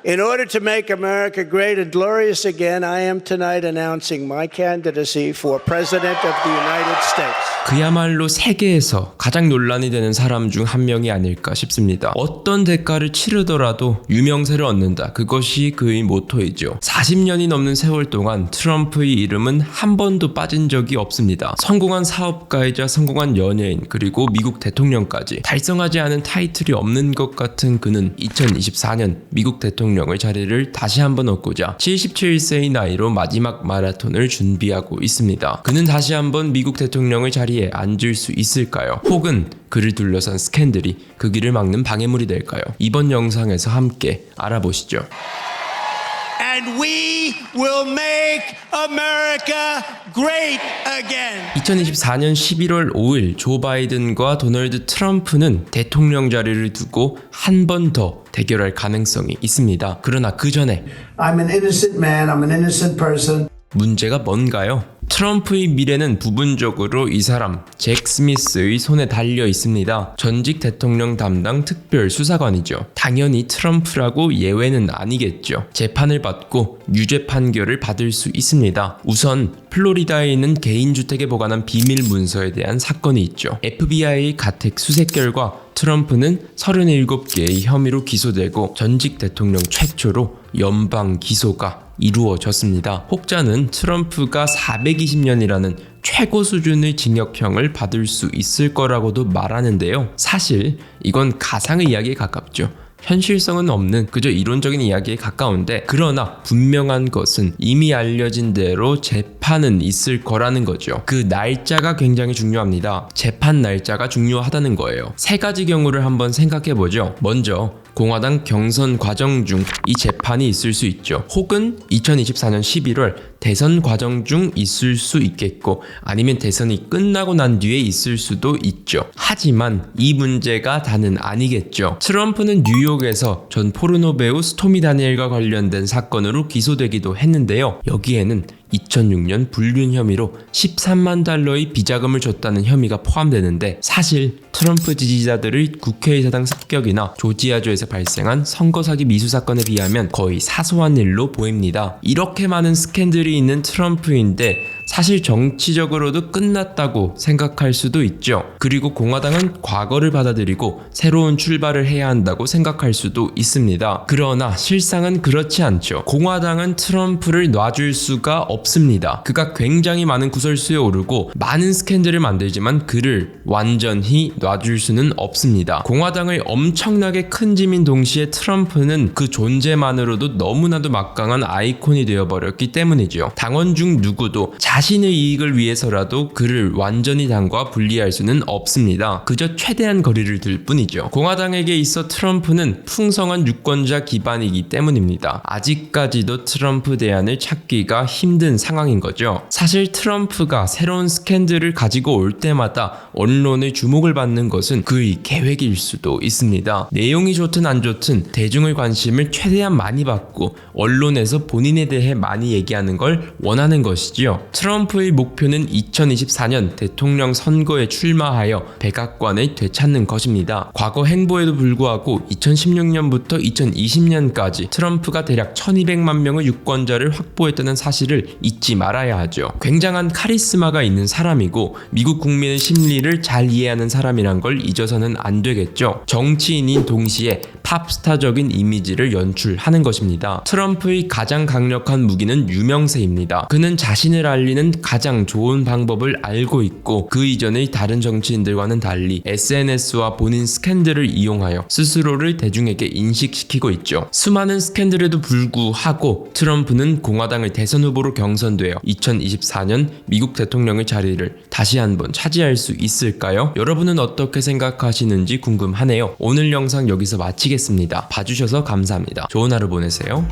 In order to make America great and glorious again, I am tonight announcing my candidacy for President of the United States. 그야말로 세계에서 가장 논란이 되는 사람 중 한 명이 아닐까 싶습니다. 어떤 대가를 치르더라도 유명세를 얻는다. 그것이 그의 모토이죠. 40년이 넘는 세월 동안 트럼프의 이름은 한 번도 빠진 적이 없습니다. 성공한 사업가이자 성공한 연예인 그리고 미국 대통령까지 달성하지 않은 타이틀이 없는 것 같은 그는 2024년 미국 대통령의 자리를 다시 한번 얻고자 77세의 나이로 마지막 마라톤을 준비하고 있습니다. 그는 다시 한번 미국 대통령의 자리에 앉을 수 있을까요? 혹은 그를 둘러싼 스캔들이 그 길을 막는 방해물이 될까요? 이번 영상에서 함께 알아보시죠. And we will make America great again. 2024년 11월 5일 조 바이든과 도널드 트럼프는 대통령 자리를 두고 한 번 더 대결할 가능성이 있습니다. 그러나 그 전에 I'm an innocent man. I'm an innocent person. 문제가 뭔가요? 트럼프의 미래는 부분적으로 이 사람 잭 스미스의 손에 달려 있습니다. 전직 대통령 담당 특별 수사관이죠. 당연히 트럼프라고 예외는 아니겠죠. 재판을 받고 유죄 판결을 받을 수 있습니다. 우선 플로리다에 있는 개인주택에 보관한 비밀 문서에 대한 사건이 있죠. FBI의 가택 수색 결과 트럼프는 37개의 혐의로 기소되고 전직 대통령 최초로 연방 기소가 이루어졌습니다. 혹자는 트럼프가 420년이라는 최고 수준의 징역형을 받을 수 있을 거라고도 말하는데요. 사실 이건 가상의 이야기에 가깝죠. 현실성은 없는 그저 이론적인 이야기에 가까운데 그러나 분명한 것은 이미 알려진 대로 재판은 있을 거라는 거죠. 그 날짜가 굉장히 중요합니다. 재판 날짜가 중요하다는 거예요. 세 가지 경우를 한번 생각해보죠. 먼저 공화당 경선 과정 중 이 재판이 있을 수 있죠. 혹은 2024년 11월 대선 과정 중 있을 수 있겠고 아니면 대선이 끝나고 난 뒤에 있을 수도 있죠. 하지만 이 문제가 다는 아니겠죠. 트럼프는 뉴욕에서 전 포르노 배우 스토미 다니엘과 관련된 사건으로 기소되기도 했는데요. 여기에는 2006년 불륜 혐의로 13만 달러의 비자금을 줬다는 혐의가 포함되는데 사실 트럼프 지지자들의 국회의사당 습격이나 조지아주에서 발생한 선거 사기 미수 사건에 비하면 거의 사소한 일로 보입니다. 이렇게 많은 스캔들이 있는 트럼프인데 사실 정치적으로도 끝났다고 생각할 수도 있죠. 그리고 공화당은 과거를 받아들이고 새로운 출발을 해야 한다고 생각할 수도 있습니다. 그러나 실상은 그렇지 않죠. 공화당은 트럼프를 놔줄 수가 없습니다. 그가 굉장히 많은 구설수에 오르고 많은 스캔들을 만들지만 그를 완전히 놔줄 수는 없습니다. 공화당의 엄청나게 큰 짐인 동시에 트럼프는 그 존재만으로도 너무나도 막강한 아이콘이 되어버렸기 때문이죠. 당원 중 누구도 자신의 이익을 위해서라도 그를 완전히 당과 분리할 수는 없습니다. 그저 최대한 거리를 둘 뿐이죠. 공화당에게 있어 트럼프는 풍성한 유권자 기반이기 때문입니다. 아직까지도 트럼프 대안을 찾기가 힘든 상황인 거죠. 사실 트럼프가 새로운 스캔들을 가지고 올 때마다 언론의 주목을 받는 것은 그의 계획일 수도 있습니다. 내용이 좋든 안 좋든 대중의 관심을 최대한 많이 받고 언론에서 본인에 대해 많이 얘기하는 걸 원하는 것이지요. 트럼프의 목표는 2024년 대통령 선거에 출마하여 백악관을 되찾는 것입니다. 과거 행보에도 불구하고 2016년부터 2020년까지 트럼프가 대략 1200만 명의 유권자를 확보했다는 사실을 잊지 말아야 하죠. 굉장한 카리스마가 있는 사람이고 미국 국민의 심리를 잘 이해하는 사람이란 걸 잊어서는 안 되겠죠. 정치인인 동시에 팝스타적인 이미지를 연출하는 것입니다. 트럼프의 가장 강력한 무기는 유명세입니다. 그는 자신을 알리는 가장 좋은 방법을 알고 있고 그 이전의 다른 정치인들과는 달리 SNS와 본인 스캔들을 이용하여 스스로를 대중에게 인식시키고 있죠. 수많은 스캔들에도 불구하고 트럼프는 공화당의 대선 후보로 경선되어 2024년 미국 대통령의 자리를 다시 한번 차지할 수 있을까요? 여러분은 어떻게 생각하시는지 궁금하네요. 오늘 영상 여기서 마치겠습니다. 봐주셔서 감사합니다. 좋은 하루 보내세요.